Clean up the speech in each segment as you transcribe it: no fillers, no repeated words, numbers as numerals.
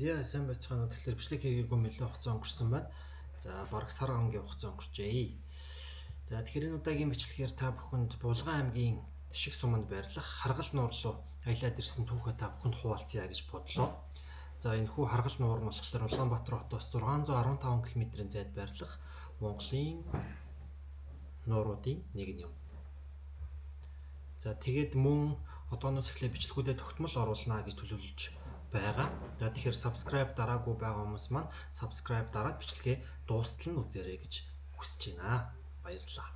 Зя сайн байцгаана. Тэгэхээр бичлэг хийгээгүй нэлээд хугацаа өнгөрсөн байна. За бараг сар хоногийн хугацаа өнгөрчээ. За тэгэхээр энэ удаагийн бичлэгээр та бүхэнд Булган аймгийн Тишиг суманд байрлах Харгал нуур руу аялаад ирсэн түүхээ та бүхэнд хуваалцъя гэж бодлоо. За энэ хүү Харгал нуур нь болохоор Улаанбаатар хотоос 615 км-ийн зайд байрлах Монголын нууруудын нэг юм. За тэгээд мөн одооноос эхлээд бичлэгүүдэд тогтмол оруулна гэж төлөвлөж байгаа. За тэгэхээр subscribe дараагүй байгаа хүмүүс маань subscribe дараад бичлэгээ дуустал нь үзээрэй гэж хүсэж байна. Баярлалаа.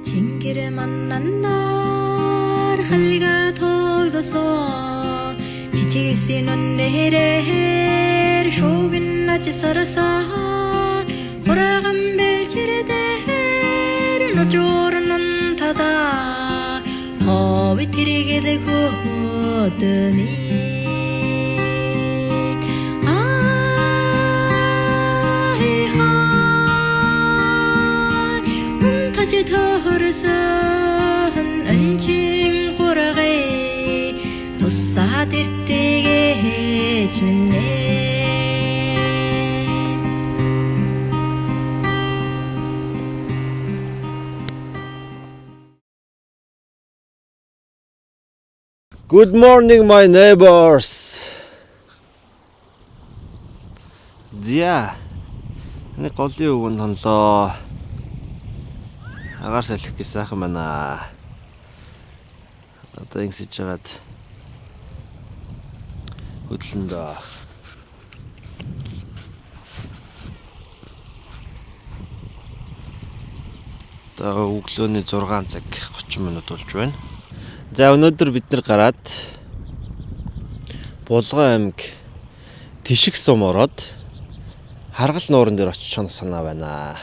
징기를 만난 날 할가 돌도서 지치게 쓰는 내를 쇼긴 나지 서러서 호라간 벨치르대를 노조르는 타다 허위 티리게 되고 뜸이 더러선 은징 호라게 도사들되게 지면네 Good morning, my neighbors. Зя. Энэ голын өвгөн тонлоо. Агаар салхих гэж сайхан байна. Одоо ингэсэж жагаад хөдлөндөө. Одоо өглөөний 6 цаг 30 минут болж байна. За өнөөдөр бид нэр гараад Булган аймаг Тишиг сум ороод Харгал нууран дээр очиж санаа байна.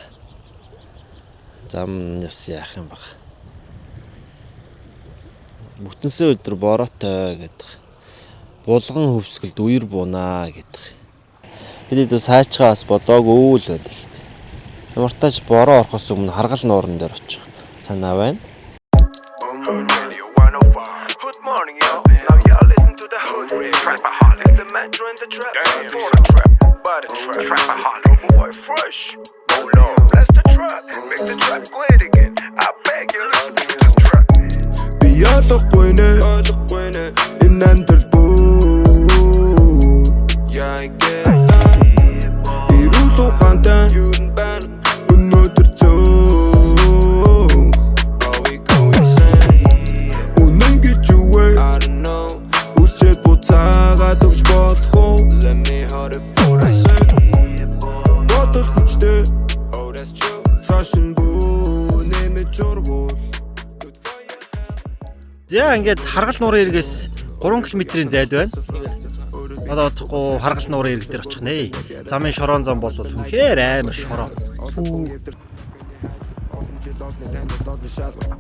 Зам яс яах юм баг. Бүтэнсээ өдөр бороотой гэдэг. Булган хөвсгөлд үер буунаа гэдэг. Бид дэд сайчгаа бас бодоогүй л байдаг. Ямар ч тач бороо орохоос өмнө Харгал нууран дээр очих санаа байна. Good morning, yo. Now y'all listen to the hood rip. It's the metro and the trap. For the trap, by the trap. Boy, fresh. Hold on, bless the trap. Make the trap great again. I beg you, listen to the trap. Би ялахгүй нэ энэ амьдрал бүр Yeah, I get that. ирүүл ухаантай You and Ben, өнөөдөр зөө are we going insane? үнэн гэж юу вэ I don't know. үсчээд буцаагаад өгч болох уу Let me hold it for a second. бодох хүчтэй Oh, that's true. цааш нь бүү нэмэж жургуул Good for you. За ингээд Харгал нуурын эргээс 3 км-ийн зайд байна. Одоо бодохгүй Харгал нуурын эрэг дээр очих нэ. Замын шорон зам бол үнэхээр амар шороо.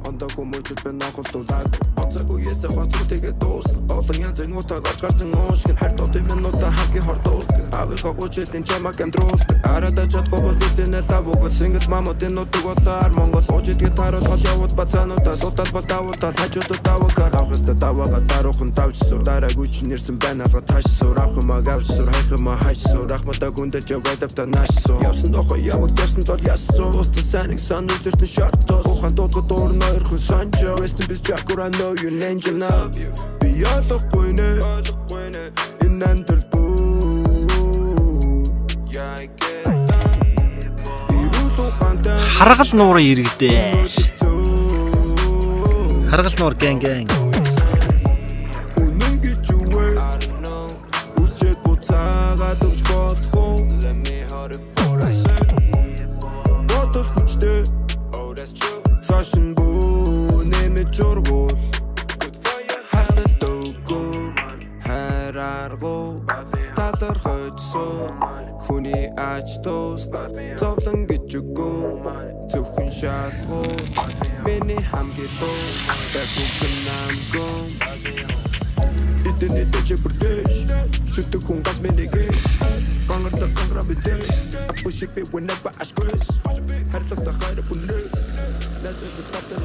Ондог хүмүүжил бэн ахуултуулаад онцгүй ясаа хоцрол тэгээд дуус олон янзын утаа гарч гарсан уушгин харт од минутаа хагийн хортуул авихаа гуйчилтын чамаг амдруул арада чадгүй бол ditэнэ тавууг single мамуудын нутаг болоор Монгол уужид гитарууд хол явууд бацаануудаа сутал бол давуудаа хажуудаа даваагаар авахста даваага даруухан тавч сур дараагүй ч нэрсэн байна алга тааш сур авах юм агавч сур хайх юм хайш сур ахмата хүндэж яваадавта нааш сур явсан дохоо яваг тавсан тол ясцуу уста саныг сан үзэртэн шартос ухан дуудгад уурн ойрхон санжо rest in peace Jacker I know you're an angel now би ялахгүй нэ энэ амьдрал бүр Yeah, I get that. ирүүл ухаантай Харгал нуурын эрэг дээр. Харгал нуур гэн. үнэн гэж юу вэ I don't know. үсчээд буцаагаад өгч болох уу Let me hold it for a second. бодох хүчтэй Oh, that's true. цааш нь бүү нэмэж жургуул Good for you. хатал дөгөө хайрааргуу талархажсуу хүний ач тус зовлон гэж үгүй зөвхөн шалгуу миний хамгийн дуу тэхүүн намгон Интернет чипэрдэж шүтэг хүн газ мэнэгэ гангартар ганграбидэ апуши би whenever I stress харилта хайр бүнэ Let's just pop the